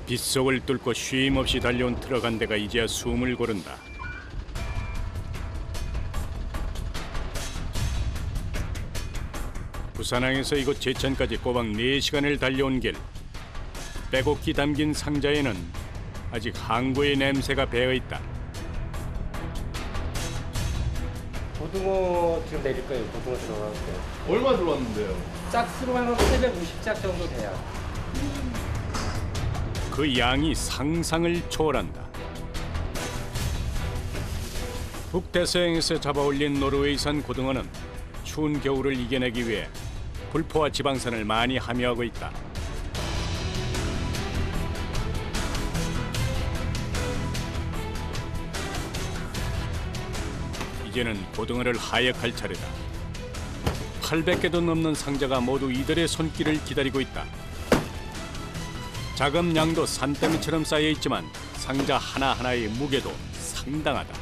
빗속을 뚫고 쉼 없이 달려온 트럭 한 대가 이제야 숨을 고른다. 부산항에서 이곳 제천까지 꼬박 4시간을 달려온 길. 빼곡히 담긴 상자에는 아직 항구의 냄새가 배어있다. 고등어 지금 내릴 거예요. 고등어 들어갈 거예요. 얼마 들어왔는데요? 짝수로 하면 750짝 정도 돼요. 그 양이 상상을 초월한다. 북대서양에서 잡아올린 노르웨이산 고등어는 추운 겨울을 이겨내기 위해 불포와 지방산을 많이 함유하고 있다. 이제는 고등어를 하역할 차례다. 800개도 넘는 상자가 모두 이들의 손길을 기다리고 있다. 자금 양도 산더미처럼 쌓여 있지만 상자 하나하나의 무게도 상당하다.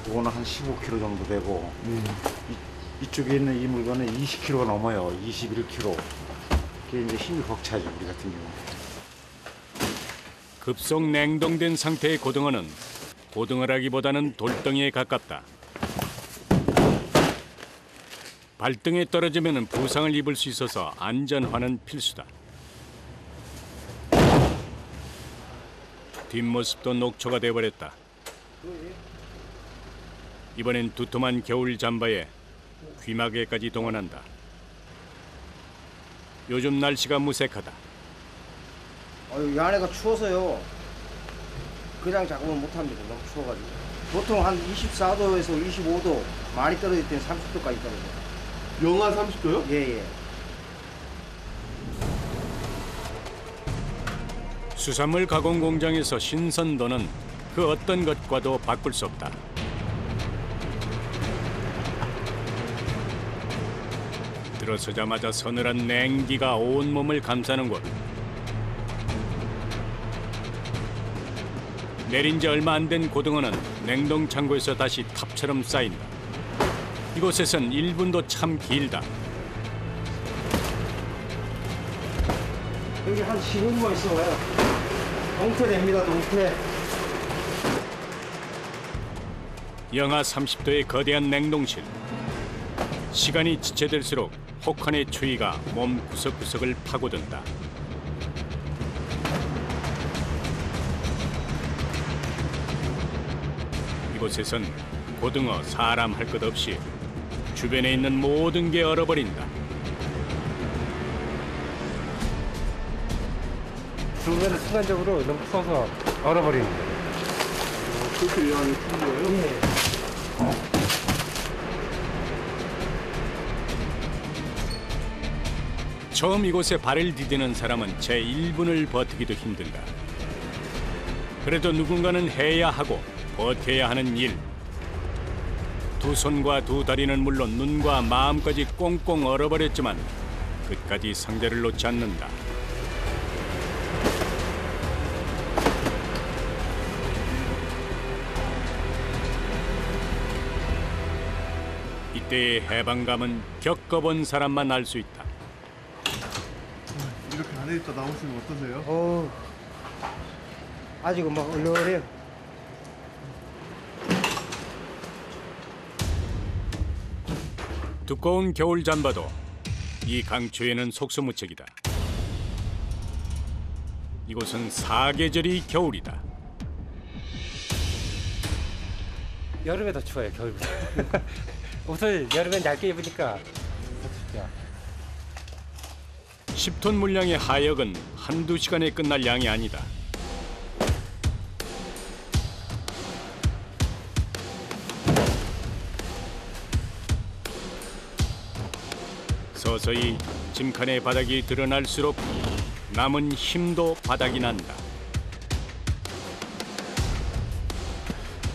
이거는 한 15kg 정도 되고 이쪽에 있는 이 물건은 20kg가 넘어요. 21kg. 그게 이제 힘이 벅차죠, 우리 같은 경우. 급속 냉동된 상태의 고등어는 고등어라기보다는 돌덩이에 가깝다. 발등에 떨어지면 부상을 입을 수 있어서 안전화는 필수다. 뒷모습도 녹초가 돼버렸다. 이번엔 두툼한 겨울 잠바에 귀마개까지 동원한다. 요즘 날씨가 무색하다. 이 안에가 추워서요. 그냥 작업은 못합니다. 너무 추워가지고. 보통 한 24도에서 25도, 많이 떨어질 때는 30도까지 떨어져요. 영하 30도요? 예. 수산물 가공 공장에서 신선도는 그 어떤 것과도 바꿀 수 없다. 들어서자마자 서늘한 냉기가 온몸을 감싸는 곳. 내린 지 얼마 안 된 고등어는 냉동 창고에서 다시 탑처럼 쌓인다. 이곳에선 1분도 참 길다. 여기 한 15분만 있어봐요. 동태됩니다, 동태. 영하 30도의 거대한 냉동실. 시간이 지체될수록 혹한의 추위가 몸 구석구석을 파고든다. 이곳에선 고등어, 사람 할 것 없이 주변에 있는 모든 게 얼어버린다. 중간에 순간적으로 너무 추워서 얼어버리는 거예요. 그렇게 양이 큰 거예요? 처음 이곳에 발을 디디는 사람은 채 1분을 버티기도 힘들다. 그래도 누군가는 해야 하고 버텨야 하는 일. 두 손과 두 다리는 물론 눈과 마음까지 꽁꽁 얼어버렸지만 끝까지 상대를 놓지 않는다. 이때의 해방감은 겪어본 사람만 알 수 있다. 이렇게 안에 있다 나오시면 어떠세요? 아직은 막 얼얼해요. 두꺼운 겨울 잠바도 이 강추위에는 속수무책이다. 이곳은 사계절이 겨울이다. 여름에 더 추워요, 겨울보다. 옷을 여름엔 얇게 입으니까 더 춥죠. 10톤 물량의 하역은 한두 시간에 끝날 양이 아니다. 서서히 짐칸의 바닥이 드러날수록 남은 힘도 바닥이 난다.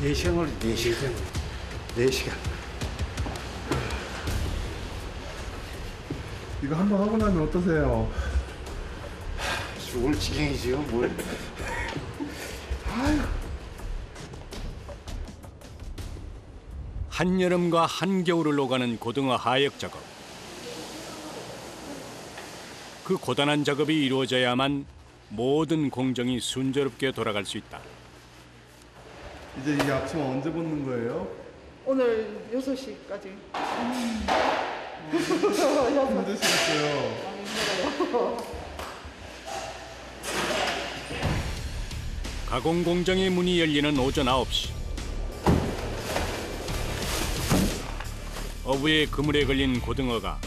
4시간 걸리 4시간. 4시간. 이거 한번 하고 나면 어떠세요? 죽을 지경이지요, 뭘. 아유. 한여름과 한겨울을 오가는 고등어 하역 작업. 그 고단한 작업이 이루어져야만 모든 공정이 순조롭게 돌아갈 수 있다. 이제 이 앞치마 언제 벗는 거예요? 오늘 6시까지. 힘드시겠어요. 가공 공장의 문이 열리는 오전 9시. 어부의 그물에 걸린 고등어가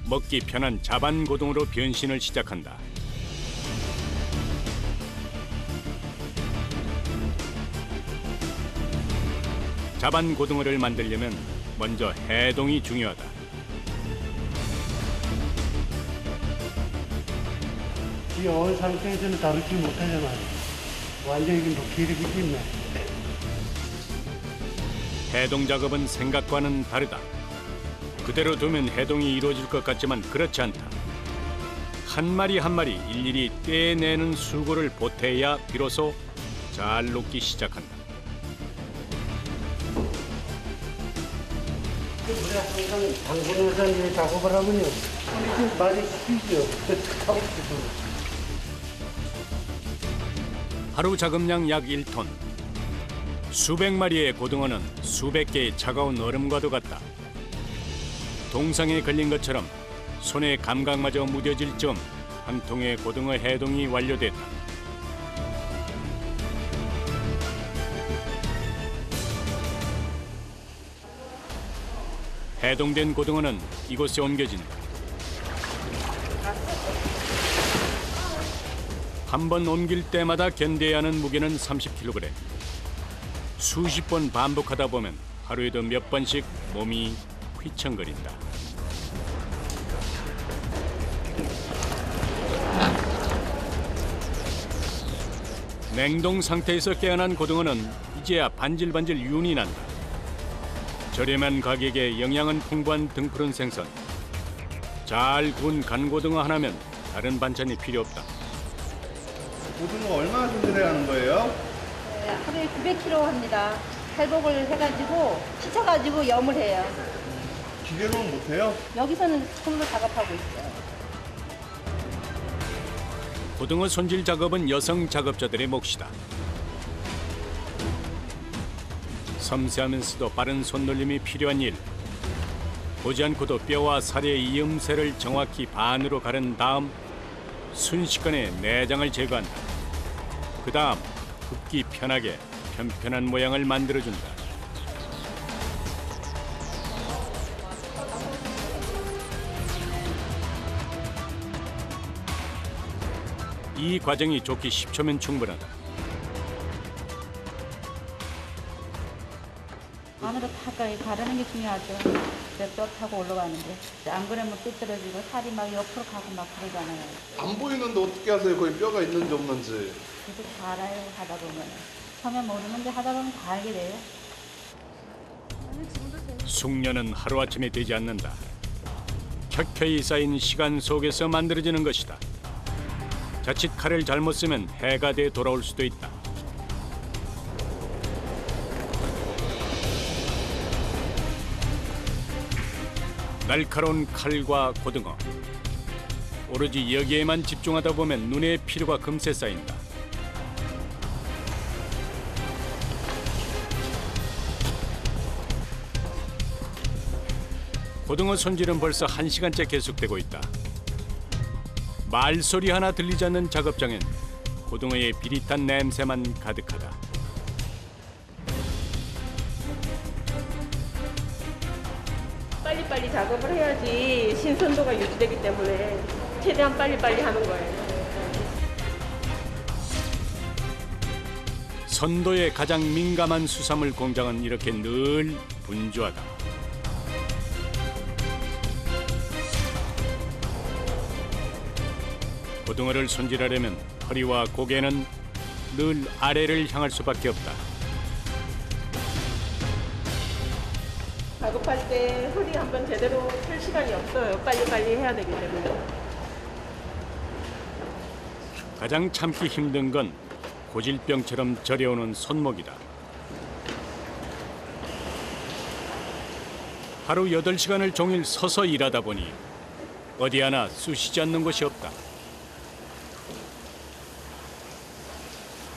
먹기 편한 자반 고등어로 변신을 시작한다. 자반 고등어를 만들려면 먼저 해동이 중요하다. 이 어느 상태에서는 다루지 못하잖아. 완전히 기력이 있네. 해동 작업은 생각과는 다르다. 그대로 두면 해동이 이루어질 것 같지만 그렇지 않다. 한 마리 한 마리 일일이 떼내는 수고를 보태야 비로소 잘 녹기 시작한다. 우리가 항상 당근에서 이 작업을 하면요. 이게 많이 쉬죠. 하고 싶어서. 하루 작업량 약 1톤. 수백 마리의 고등어는 수백 개의 차가운 얼음과도 같다. 동상에 걸린 것처럼 손의 감각마저 무뎌질 즈음 한 통의 고등어 해동이 완료됐다. 해동된 고등어는 이곳에 옮겨진다. 한 번 옮길 때마다 견뎌야 하는 무게는 30kg. 수십 번 반복하다 보면 하루에도 몇 번씩 몸이 휘청거린다. 냉동 상태에서 깨어난 고등어는 이제야 반질반질 윤이 난다. 저렴한 가격에 영양은 풍부한 등푸른 생선. 잘 구운 간고등어 하나면 다른 반찬이 필요 없다. 고등어 얼마나 손질해야 하는 거예요? 네, 하루에 900kg 합니다. 탈복을 해가지고 씻어가지고 염을 해요. 기계로는 못해요? 여기서는 손으로 작업하고 있어요. 고등어 손질 작업은 여성 작업자들의 몫이다. 섬세하면서도 빠른 손놀림이 필요한 일. 보지 않고도 뼈와 살의 이음새를 정확히 반으로 가른 다음 순식간에 내장을 제거한다. 그 다음 굽기 편하게 편편한 모양을 만들어준다. 이 과정이 좋기 10초면 충분하다. 안으로 가까이 가르는 게 중요하죠. 뼈 타고 올라가는데 안 그러면 삐뚤어지고 살이 막 옆으로 가고 막 그러잖아요. 안 보이는데 어떻게 하세요? 거기 뼈가 있는지 없는지. 그래도 다 알아요, 하다 보면. 처음에 모르는데 하다 보면 다 알게 돼요. 숙련은 하루아침에 되지 않는다. 켜켜이 쌓인 시간 속에서 만들어지는 것이다. 자칫 칼을 잘못 쓰면 해가 돼 돌아올 수도 있다. 날카로운 칼과 고등어. 오로지 여기에만 집중하다 보면 눈의 피로가 금세 쌓인다. 고등어 손질은 벌써 1시간째 계속되고 있다. 말소리 하나 들리지 않는 작업장엔 고등어의 비릿한 냄새만 가득하다. 빨리빨리 작업을 해야지 신선도가 유지되기 때문에 최대한 빨리빨리 하는 거예요. 선도에 가장 민감한 수산물 공장은 이렇게 늘 분주하다. 고등어를 손질하려면 허리와 고개는 늘 아래를 향할 수밖에 없다. 작업할 때 허리 한번 제대로 펼 시간이 없어요. 빨리빨리 해야 되기 때문에. 가장 참기 힘든 건 고질병처럼 저려오는 손목이다. 하루 8시간을 종일 서서 일하다 보니 어디 하나 쑤시지 않는 곳이 없다.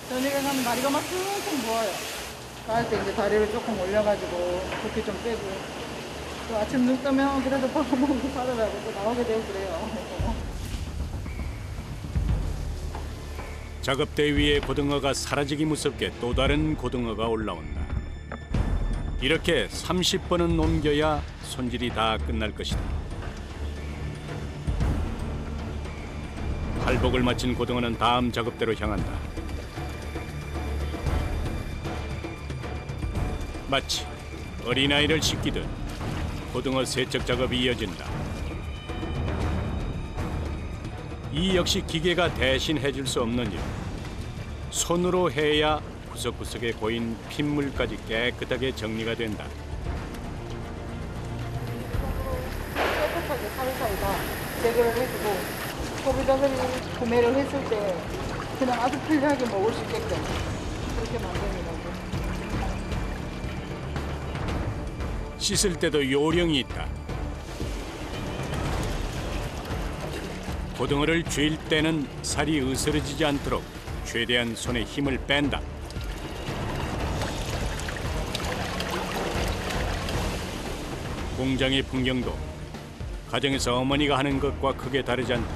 저녁에 가면 다리가 막 퉁퉁 부어요. 나갈 때 이제 다리를 조금 올려가지고 붓기 좀 빼고 또 아침 눈 뜨면 그래도 밥 먹고 살으라고 또 나오게 되고 그래요. 작업대 위에 고등어가 사라지기 무섭게 또 다른 고등어가 올라온다. 이렇게 30번은 넘겨야 손질이 다 끝날 것이다. 할복을 마친 고등어는 다음 작업대로 향한다. 마치 어린아이를 씻기듯 고등어 세척 작업이 이어진다. 이 역시 기계가 대신 해줄 수 없는 일. 손으로 해야 구석구석에 고인 핏물까지 깨끗하게 정리가 된다. 깨끗하게 사이사이가 제거를 해주고 소비자들이 구매를 했을 때 그냥 아주 편리하게 먹을 수 있게끔 그렇게 만드는 거죠. 씻을 때도 요령이 있다. 고등어를 쥘 때는 살이 으스러지지 않도록 최대한 손에 힘을 뺀다. 공장의 풍경도 가정에서 어머니가 하는 것과 크게 다르지 않다.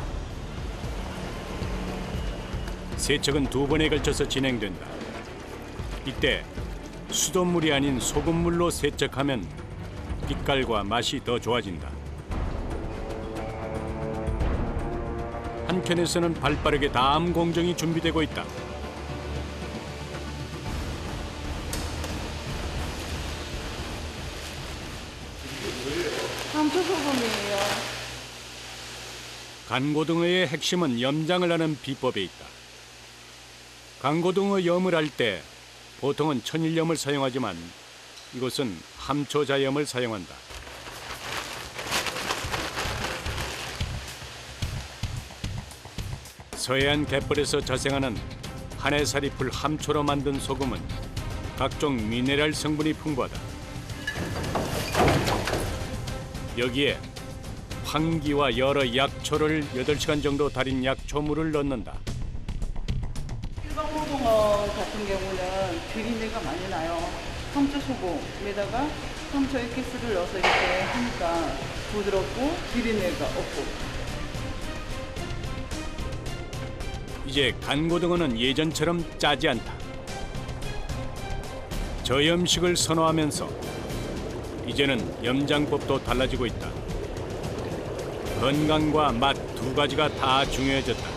세척은 2번에 걸쳐서 진행된다. 이때 수돗물이 아닌 소금물로 세척하면 빛깔과 맛이 더 좋아진다. 한켠에서는 발빠르게 다음 공정이 준비되고 있다. 감초소금이에요. 간고등어의 핵심은 염장을 하는 비법에 있다. 간고등어 염을 할 때 보통은 천일염을 사용하지만 이곳은 함초자염을 사용한다. 서해안 갯벌에서 자생하는 한해살이풀 함초로 만든 소금은 각종 미네랄 성분이 풍부하다. 여기에 황기와 여러 약초를 8시간 정도 달인 약초물을 넣는다. 일반 고등어 같은 경우는 비린내가 많이 나요. 함초소금에다가 함초 액기스를 넣어서 이렇게 하니까 부드럽고 비린내가 없고. 이제 간고등어는 예전처럼 짜지 않다. 저염식을 선호하면서 이제는 염장법도 달라지고 있다. 건강과 맛 2가지가 다 중요해졌다.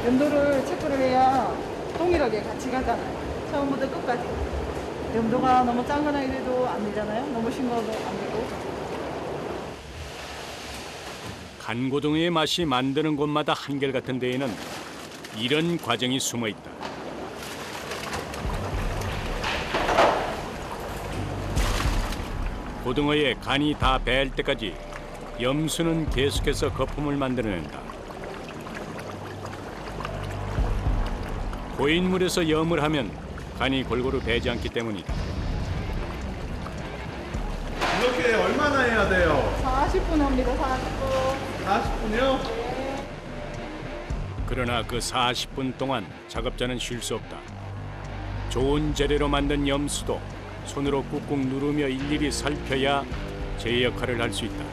염도를 체크를 해야 동일하게 같이 가잖아요. 처음부터 끝까지. 염도가 너무 작은 아이들도 안 되잖아요. 너무 싱거워도 안 되고. 간고등어의 맛이 만드는 곳마다 한결같은 데에는 이런 과정이 숨어 있다. 고등어의 간이 다 배일 때까지 염수는 계속해서 거품을 만들어낸다. 고인 물에서 염을 하면 간이 골고루 배지 않기 때문이다. 이렇게 얼마나 해야 돼요? 40분 합니다. 40분. 40분이요? 네. 그러나 그 40분 동안 작업자는 쉴 수 없다. 좋은 재료로 만든 염수도 손으로 꾹꾹 누르며 일일이 살펴야 제 역할을 할 수 있다.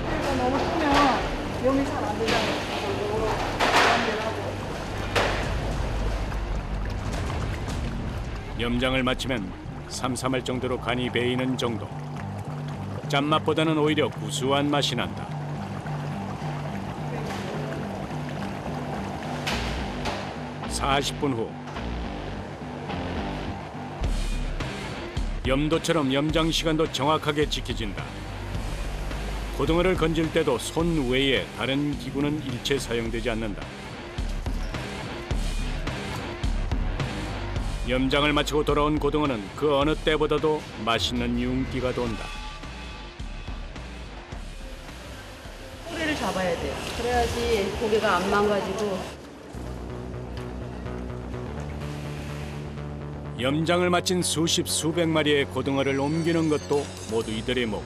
그러니까 너무 크면 염이 잘 안 되잖아요. 골고루 연결 하고. 염장을 마치면 삼삼할 정도로 간이 배이는 정도. 짠맛보다는 오히려 구수한 맛이 난다. (40분) 후 염도처럼 염장 시간도 정확하게 지켜진다. 고등어를 건질 때도 손 외에 다른 기구는 일체 사용되지 않는다. 염장을 마치고 돌아온 고등어는 그 어느 때보다도 맛있는 윤기가 돈다. 잡아야 돼요. 그래야지 고기가 안 망가지고. 염장을 마친 수십 수백 마리의 고등어를 옮기는 것도 모두 이들의 목.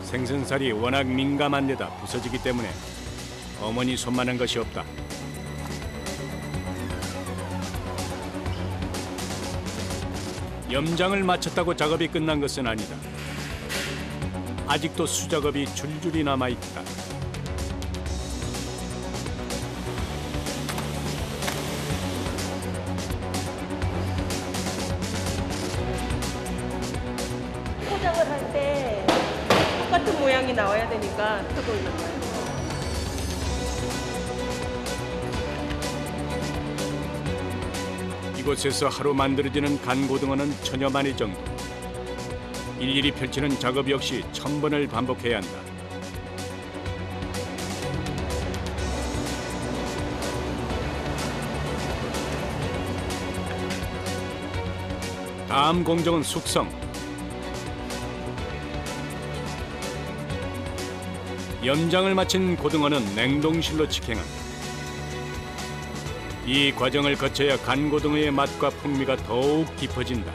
생선살이 워낙 민감한 데다 부서지기 때문에 어머니 손만한 것이 없다. 염장을 마쳤다고 작업이 끝난 것은 아니다. 아직도 수작업이 줄줄이 남아있다. 포장을 할 때 똑같은 모양이 나와야 되니까 펴고 있는 거예요. 이곳에서 하루 만들어지는 간고등어는 1000여 마리 정도. 일일이 펼치는 작업 역시 1000번을 반복해야 한다. 다음 공정은 숙성. 염장을 마친 고등어는 냉동실로 직행한다. 이 과정을 거쳐야 간고등어의 맛과 풍미가 더욱 깊어진다.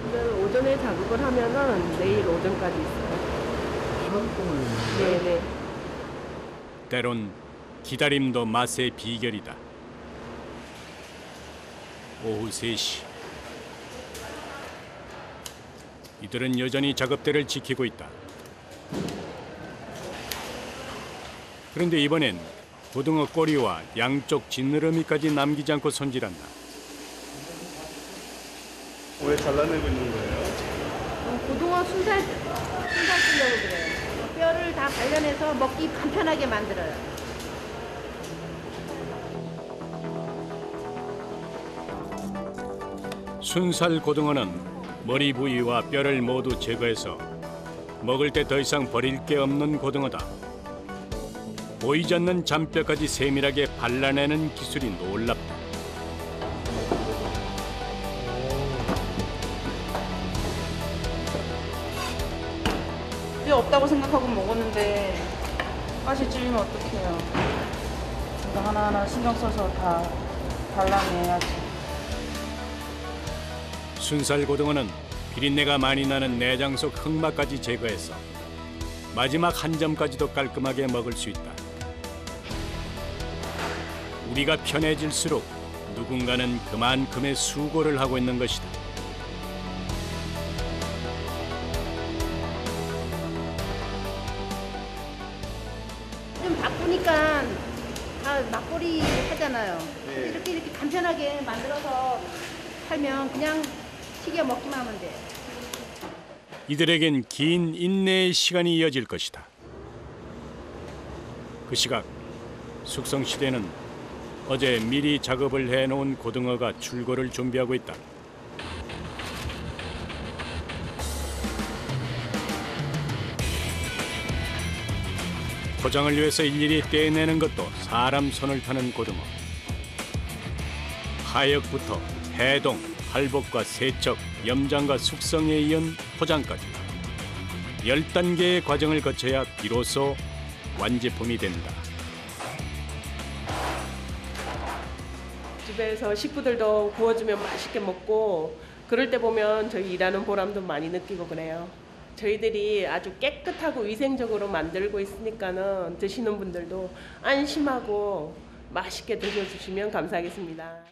오늘 오전에 작업을 하면은 내일 오전까지 있어요. 네네. 때론 기다림도 맛의 비결이다. 오후 3시. 이들은 여전히 작업대를 지키고 있다. 그런데 이번엔 고등어 꼬리와 양쪽 지느러미까지 남기지 않고 손질한다. 왜 잘라내고 있는 거예요? 고등어 순살 쓰려고 그래요. 뼈를 다 발라내서 먹기 간편하게 만들어요. 순살 고등어는 머리 부위와 뼈를 모두 제거해서 먹을 때 더 이상 버릴 게 없는 고등어다. 보이지 않는 잔뼈까지 세밀하게 발라내는 기술이 놀랍다. 뼈 없다고 생각하고 먹었는데 맛이 찔리면 어떡해요. 이거 하나하나 신경 써서 다 발라내야지. 순살 고등어는 비린내가 많이 나는 내장 속 흙막까지 제거해서 마지막 한 점까지도 깔끔하게 먹을 수 있다. 우리가 편해질수록 누군가는 그만큼의 수고를 하고 있는 것이다. 좀 바쁘니까 다 막걸리 하잖아요. 이렇게 간편하게 만들어서 팔면 그냥 튀겨 먹기만 하면 돼. 이들에겐 긴 인내의 시간이 이어질 것이다. 그 시각 숙성실에는 어제 미리 작업을 해놓은 고등어가 출고를 준비하고 있다. 포장을 위해서 일일이 떼내는 것도 사람 손을 타는 고등어. 하역부터 해동, 할복과 세척, 염장과 숙성에 이은 포장까지 10단계의 과정을 거쳐야 비로소 완제품이 된다. 집에서 식구들도 구워주면 맛있게 먹고 그럴 때 보면 저희 일하는 보람도 많이 느끼고 그래요. 저희들이 아주 깨끗하고 위생적으로 만들고 있으니까는 드시는 분들도 안심하고 맛있게 드셔주시면 감사하겠습니다.